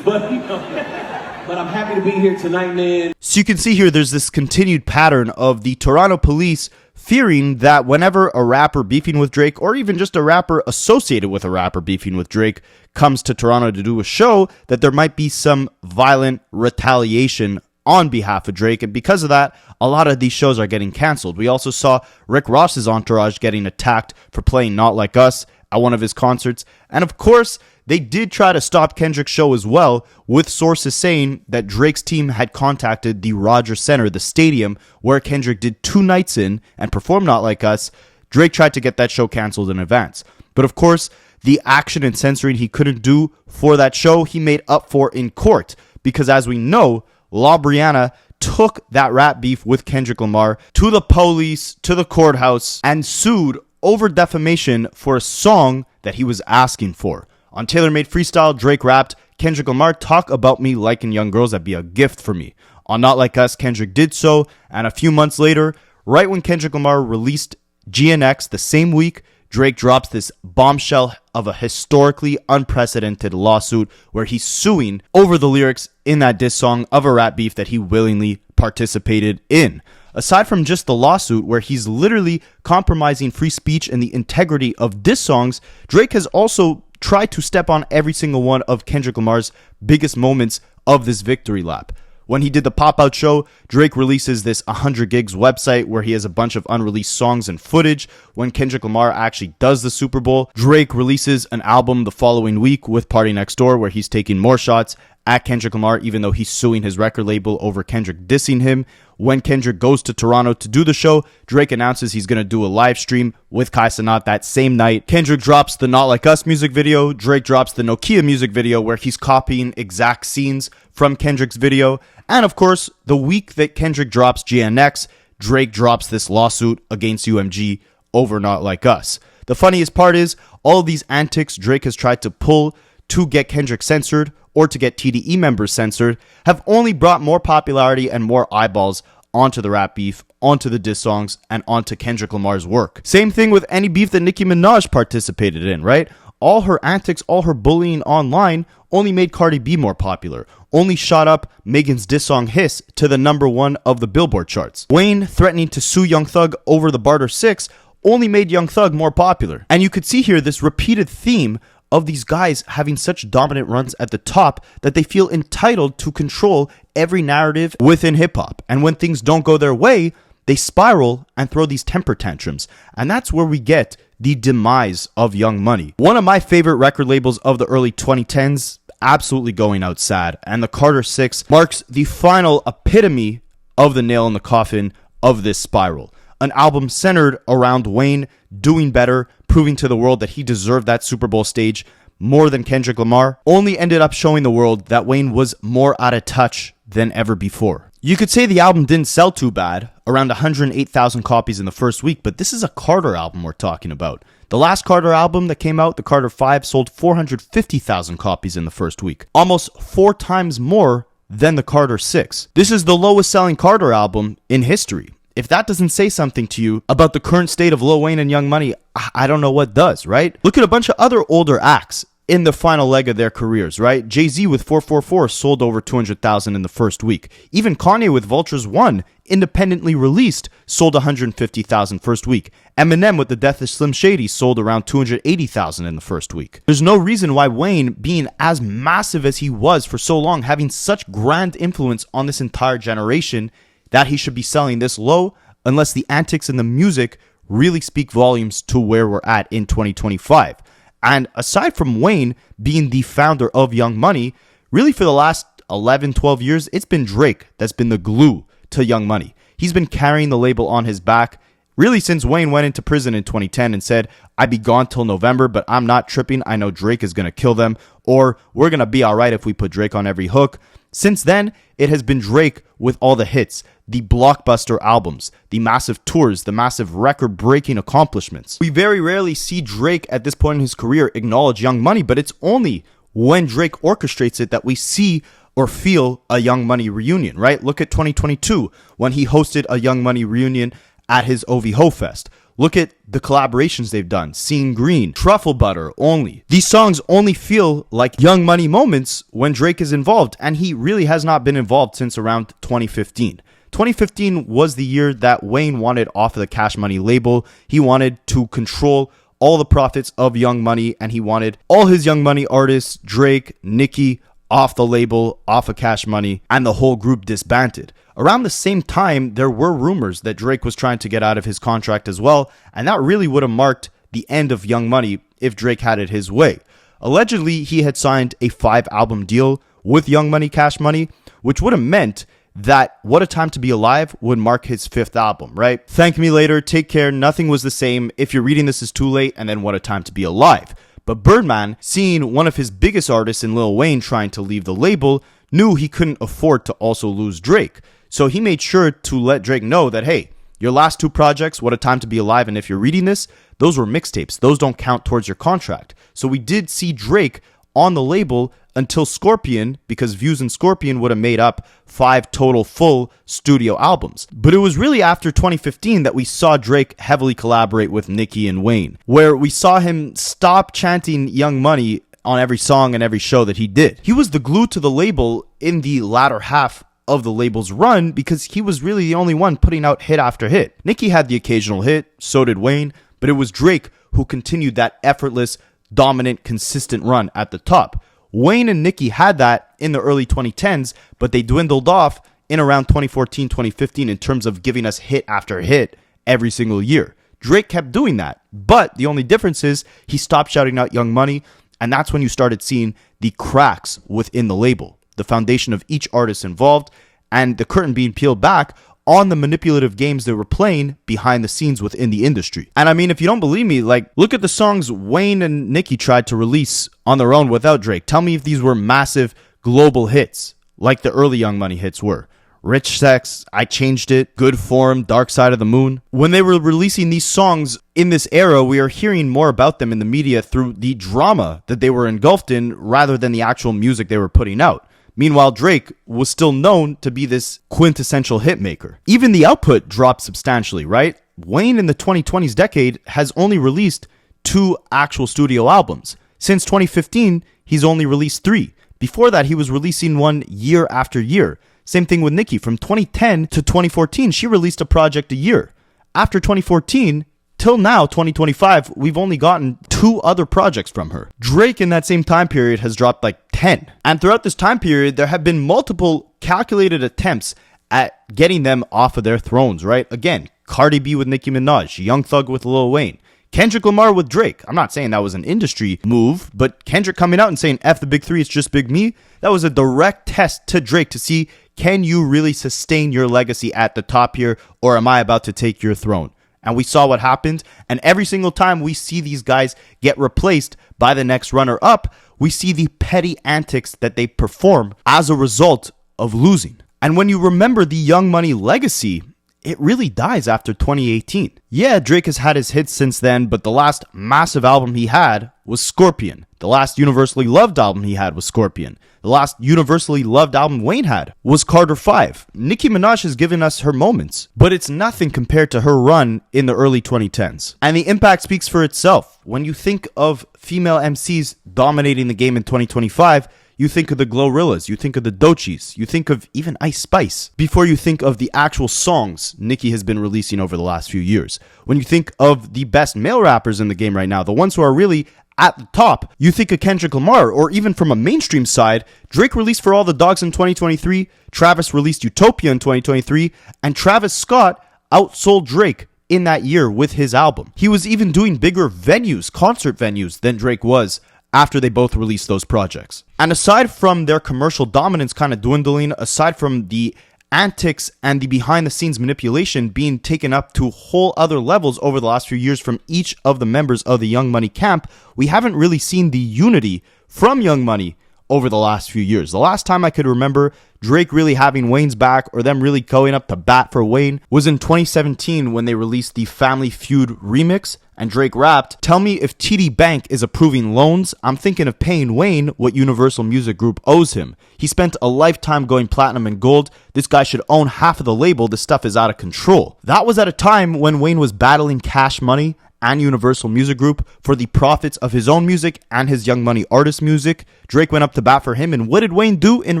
But I'm happy to be here tonight, man. So you can see here there's this continued pattern of the Toronto police fearing that whenever a rapper beefing with Drake, or even just a rapper associated with a rapper beefing with Drake, comes to Toronto to do a show, that there might be some violent retaliation on behalf of Drake. And because of that, a lot of these shows are getting canceled. We also saw Rick Ross's entourage getting attacked for playing Not Like Us at one of his concerts. And of course, they did try to stop Kendrick's show as well, with sources saying that Drake's team had contacted the Rogers Center, the stadium where Kendrick did 2 nights in and performed Not Like Us. Drake tried to get that show canceled in advance. But of course, the action and censoring he couldn't do for that show, he made up for in court. Because as we know, La Brianna took that rap beef with Kendrick Lamar to the police, to the courthouse, and sued over defamation for a song that he was asking for. On Taylor Made Freestyle, Drake rapped, "Kendrick Lamar, talk about me liking young girls, that'd be a gift for me." On Not Like Us, Kendrick did so, and a few months later, right when Kendrick Lamar released GNX the same week, Drake drops this bombshell of a historically unprecedented lawsuit where he's suing over the lyrics in that diss song of a rap beef that he willingly participated in. Aside from just the lawsuit where he's literally compromising free speech and the integrity of diss songs, Drake has also tried to step on every single one of Kendrick Lamar's biggest moments of this victory lap. When he did the pop-out show, Drake releases this 100 gigs website where he has a bunch of unreleased songs and footage. When Kendrick Lamar actually does the Super Bowl, Drake releases an album the following week with PARTYNEXTDOOR where he's taking more shots at Kendrick Lamar, even though he's suing his record label over Kendrick dissing him. When Kendrick goes to Toronto to do the show, Drake announces he's going to do a live stream with Kai Cenat that same night. Kendrick drops the Not Like Us music video. Drake drops the Nokia music video where he's copying exact scenes from Kendrick's video. And of course, the week that Kendrick drops GNX, Drake drops this lawsuit against UMG over Not Like Us. The funniest part is, all of these antics Drake has tried to pull to get Kendrick censored or to get TDE members censored have only brought more popularity and more eyeballs onto the rap beef, onto the diss songs, and onto Kendrick Lamar's work. Same thing with any beef that Nicki Minaj participated in, right? All her antics, all her bullying online only made Cardi B more popular, only shot up Megan's diss song Hiss to the #1 of the Billboard charts. Wayne threatening to sue Young Thug over the Barter 6 only made Young Thug more popular. And you could see here this repeated theme of these guys having such dominant runs at the top that they feel entitled to control every narrative within hip-hop. And when things don't go their way, they spiral and throw these temper tantrums. And that's where we get the demise of Young Money. One of my favorite record labels of the early 2010s, absolutely going out sad. And the Carter 6 marks the final epitome of the nail in the coffin of this spiral. An album centered around Wayne doing better, proving to the world that he deserved that Super Bowl stage, more than Kendrick Lamar, only ended up showing the world that Wayne was more out of touch than ever before. You could say the album didn't sell too bad, around 108,000 copies in the first week, but this is a Carter album we're talking about. The last Carter album that came out, the Carter 5, sold 450,000 copies in the first week, almost 4 times more than the Carter 6. This is the lowest selling Carter album in history. If that doesn't say something to you about the current state of Lil Wayne and Young Money, I don't know what does, right? Look at a bunch of other older acts in the final leg of their careers, right? Jay-Z with 444 sold over 200,000 in the first week. Even Kanye with Vultures 1, independently released, sold 150,000 first week. Eminem with The Death of Slim Shady sold around 280,000 in the first week. There's no reason why Wayne, being as massive as he was for so long, having such grand influence on this entire generation, that he should be selling this low, unless the antics and the music really speak volumes to where we're at in 2025. And aside from Wayne being the founder of Young Money, really for the last 11, 12 years, it's been Drake that's been the glue to Young Money. He's been carrying the label on his back really since Wayne went into prison in 2010 and said, "I'd be gone till November, but I'm not tripping. I know Drake is going to kill them," or "We're going to be all right if we put Drake on every hook." Since then, it has been Drake with all the hits, the blockbuster albums, the massive tours, the massive record-breaking accomplishments. We very rarely see Drake at this point in his career acknowledge Young Money, but it's only when Drake orchestrates it that we see or feel a Young Money reunion, right? Look at 2022 when he hosted a Young Money reunion at his OV Ho Fest. Look at the collaborations they've done. Seeing Green, Truffle Butter, Only. These songs only feel like Young Money moments when Drake is involved, and he really has not been involved since around 2015. 2015 was the year that Wayne wanted off of the Cash Money label. He wanted to control all the profits of Young Money, and he wanted all his Young Money artists, Drake, Nicki, off the label, off of Cash Money, and the whole group disbanded. Around the same time, there were rumors that Drake was trying to get out of his contract as well, and that really would have marked the end of Young Money if Drake had it his way. Allegedly, he had signed a 5-album deal with Young Money, Cash Money, which would have meant that What a Time to Be Alive would mark his 5th album, right? Thank Me Later, Take Care, Nothing Was the Same, If You're Reading This Is Too Late, and then What a Time to Be Alive. But Birdman, seeing one of his biggest artists in Lil Wayne trying to leave the label, knew he couldn't afford to also lose Drake. So he made sure to let Drake know that, hey, your last 2 projects, What a Time to Be Alive and If You're Reading This, those were mixtapes. Those don't count towards your contract. So we did see Drake on the label until Scorpion, because Views and Scorpion would have made up 5 total full studio albums. But it was really after 2015 that we saw Drake heavily collaborate with Nicki and Wayne, where we saw him stop chanting Young Money on every song and every show that he did. He was the glue to the label in the latter half of the label's run because he was really the only one putting out hit after hit. Nicki had the occasional hit, so did Wayne, but it was Drake who continued that effortless, dominant, consistent run at the top. Wayne and Nicki had that in the early 2010s, but they dwindled off in around 2014, 2015 in terms of giving us hit after hit every single year. Drake kept doing that, but the only difference is he stopped shouting out Young Money, and that's when you started seeing the cracks within the label, the foundation of each artist involved, and the curtain being peeled back on the manipulative games they were playing behind the scenes within the industry. And I mean, if you don't believe me, like, look at the songs Wayne and Nicki tried to release on their own without Drake. Tell me if these were massive global hits like the early Young Money hits were. Rich Sex, I Changed It, Good Form, Dark Side of the Moon. When they were releasing these songs in this era, we are hearing more about them in the media through the drama that they were engulfed in rather than the actual music they were putting out. Meanwhile, Drake was still known to be this quintessential hitmaker. Even the output dropped substantially, right? Wayne in the 2020s decade has only released 2 actual studio albums. Since 2015, he's only released 3. Before that, he was releasing one year after year. Same thing with Nicki. From 2010 to 2014, she released a project a year. After 2014, till now, 2025, we've only gotten 2 other projects from her. Drake in that same time period has dropped like 10. And throughout this time period, there have been multiple calculated attempts at getting them off of their thrones, right? Again, Cardi B with Nicki Minaj, Young Thug with Lil Wayne, Kendrick Lamar with Drake. I'm not saying that was an industry move, but Kendrick coming out and saying, F the big 3, it's just Big Me. That was a direct test to Drake to see, can you really sustain your legacy at the top here, or am I about to take your throne? and we saw what happened. And every single time we see these guys get replaced by the next runner-up, we see the petty antics that they perform as a result of losing. And when you remember the Young Money legacy, it really dies after 2018. Yeah, Drake has had his hits since then, but the last massive album he had was Scorpion. The last universally loved album he had was Scorpion. The last universally loved album Wayne had was Carter 5. Nicki Minaj has given us her moments, but it's nothing compared to her run in the early 2010s. And the impact speaks for itself. When you think of female MCs dominating the game in 2025, you think of the Glorillaz, you think of the Doechis, you think of even Ice Spice, before you think of the actual songs Nicki has been releasing over the last few years. When you think of the best male rappers in the game right now, the ones who are really at the top, you think of Kendrick Lamar, or even from a mainstream side, Drake released For All the Dogs in 2023, Travis released Utopia in 2023, and Travis Scott outsold Drake in that year with his album. He was even doing bigger venues, concert venues, than Drake was after they both released those projects. And aside from their commercial dominance kind of dwindling, aside from the antics and the behind the scenes manipulation being taken up to whole other levels over the last few years from each of the members of the Young Money camp, we haven't really seen the unity from Young Money over the last few years. The last time I could remember Drake really having Wayne's back or them really going up to bat for Wayne was in 2017 when they released the Family Feud remix and Drake rapped, "Tell me if TD Bank is approving loans. I'm thinking of paying Wayne what Universal Music Group owes him. He spent a lifetime going platinum and gold. This guy should own half of the label. This stuff is out of control." That was at a time when Wayne was battling Cash Money and Universal Music Group for the profits of his own music and his Young Money artist music. Drake went up to bat for him, and what did Wayne do in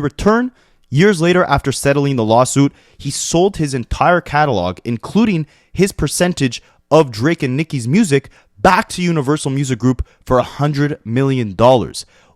return? Years later, after settling the lawsuit, he sold his entire catalog, including his percentage of Drake and Nicki's music, back to Universal Music Group for $100 million.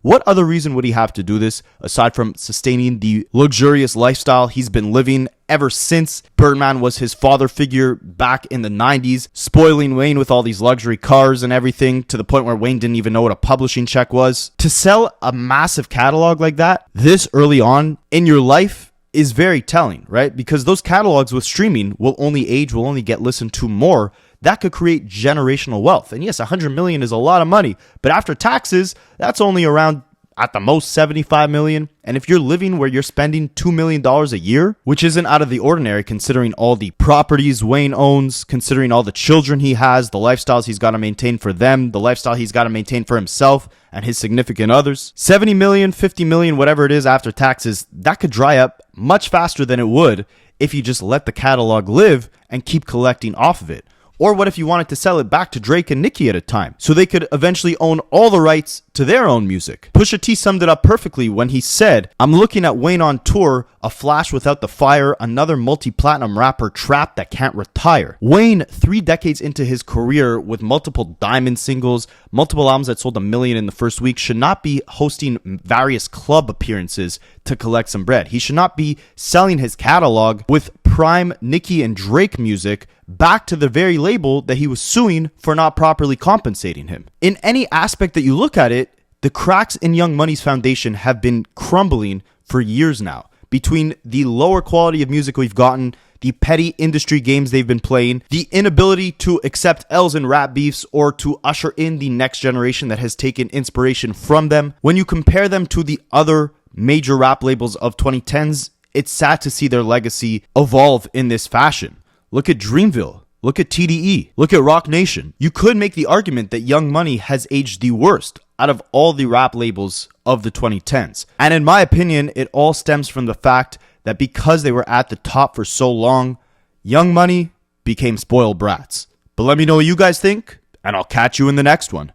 What other reason would he have to do this aside from sustaining the luxurious lifestyle he's been living ever since Birdman was his father figure back in the 90s, spoiling Wayne with all these luxury cars and everything to the point where Wayne didn't even know what a publishing check was? To sell a massive catalog like that this early on in your life is very telling, right? Because those catalogs with streaming will only age, will only get listened to more. That could create generational wealth. And yes, $100 million is a lot of money, but after taxes, that's only around, at the most, $75 million. And if you're living where you're spending $2 million a year, which isn't out of the ordinary considering all the properties Wayne owns, considering all the children he has, the lifestyles he's got to maintain for them, the lifestyle he's got to maintain for himself and his significant others, 70 million, 50 million, whatever it is after taxes, that could dry up much faster than it would if you just let the catalog live and keep collecting off of it. Or what if you wanted to sell it back to Drake and Nicki at a time, so they could eventually own all the rights to their own music? Pusha T summed it up perfectly when he said, "I'm looking at Wayne on tour, a flash without the fire, another multi-platinum rapper trapped that can't retire." Wayne, 3 decades into his career with multiple diamond singles, multiple albums that sold 1 million in the first week, should not be hosting various club appearances to collect some bread. He should not be selling his catalog with prime Nicki and Drake music back to the very label that he was suing for not properly compensating him. In any aspect that you look at it, the cracks in Young Money's foundation have been crumbling for years now. Between the lower quality of music we've gotten, the petty industry games they've been playing, the inability to accept L's in rap beefs or to usher in the next generation that has taken inspiration from them. When you compare them to the other major rap labels of 2010s, it's sad to see their legacy evolve in this fashion. Look at Dreamville. Look at TDE. Look at Rock Nation. You could make the argument that Young Money has aged the worst out of all the rap labels of the 2010s. And in my opinion, it all stems from the fact that because they were at the top for so long, Young Money became spoiled brats. But let me know what you guys think, and I'll catch you in the next one.